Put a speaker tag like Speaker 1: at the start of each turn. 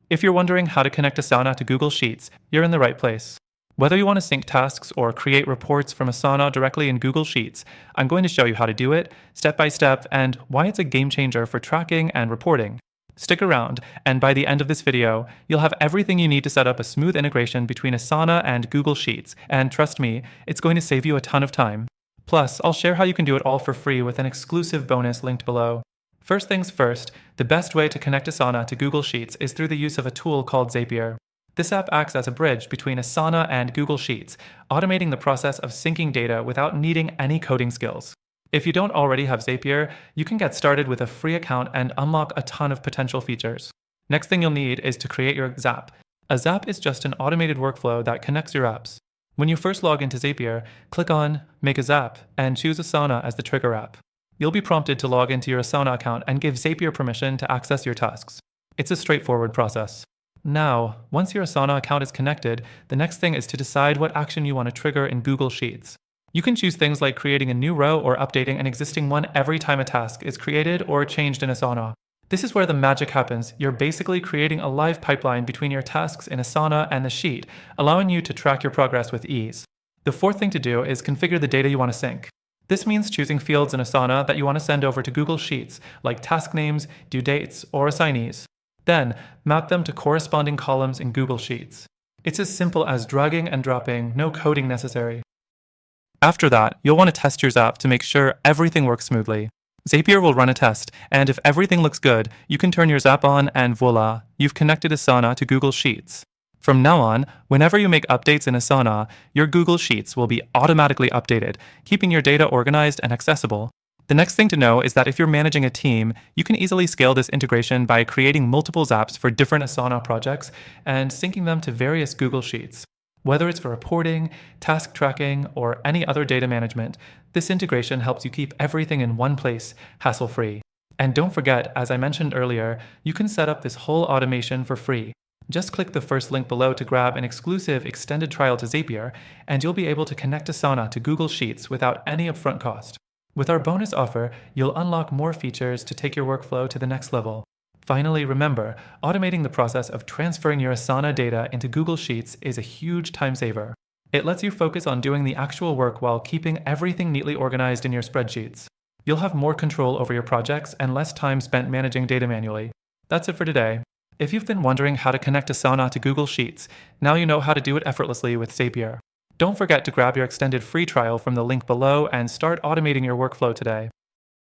Speaker 1: If you're wondering how to connect Asana to Google Sheets, you're in the right place. Whether you want to sync tasks or create reports from Asana directly in Google Sheets, I'm going to show you how to do it, step by step, and why it's a game changer for tracking and reporting. Stick around, and by the end of this video, you'll have everything you need to set up a smooth integration between Asana and Google Sheets, and trust me, it's going to save you a ton of time. Plus, I'll share how you can do it all for free with an exclusive bonus linked below. First things first, the best way to connect Asana to Google Sheets is through the use of a tool called Zapier. This app acts as a bridge between Asana and Google Sheets, automating the process of syncing data without needing any coding skills. If you don't already have Zapier, you can get started with a free account and unlock a ton of potential features. Next thing you'll need is to create your Zap. A Zap is just an automated workflow that connects your apps. When you first log into Zapier, click on Make a Zap and choose Asana as the trigger app. You'll be prompted to log into your Asana account and give Zapier permission to access your tasks. It's a straightforward process. Now, once your Asana account is connected, the next thing is to decide what action you want to trigger in Google Sheets. You can choose things like creating a new row or updating an existing one every time a task is created or changed in Asana. This is where the magic happens. You're basically creating a live pipeline between your tasks in Asana and the sheet, allowing you to track your progress with ease. The fourth thing to do is configure the data you want to sync. This means choosing fields in Asana that you want to send over to Google Sheets, like task names, due dates, or assignees. Then, map them to corresponding columns in Google Sheets. It's as simple as dragging and dropping, no coding necessary. After that, you'll want to test your Zap to make sure everything works smoothly. Zapier will run a test, and if everything looks good, you can turn your Zap on and voila, you've connected Asana to Google Sheets. From now on, whenever you make updates in Asana, your Google Sheets will be automatically updated, keeping your data organized and accessible. The next thing to know is that if you're managing a team, you can easily scale this integration by creating multiple Zaps for different Asana projects and syncing them to various Google Sheets. Whether it's for reporting, task tracking, or any other data management, this integration helps you keep everything in one place, hassle-free. And don't forget, as I mentioned earlier, you can set up this whole automation for free. Just click the first link below to grab an exclusive extended trial to Zapier, and you'll be able to connect Asana to Google Sheets without any upfront cost. With our bonus offer, you'll unlock more features to take your workflow to the next level. Finally, remember, automating the process of transferring your Asana data into Google Sheets is a huge time saver. It lets you focus on doing the actual work while keeping everything neatly organized in your spreadsheets. You'll have more control over your projects and less time spent managing data manually. That's it for today. If you've been wondering how to connect Asana to Google Sheets, now you know how to do it effortlessly with Zapier. Don't forget to grab your extended free trial from the link below and start automating your workflow today.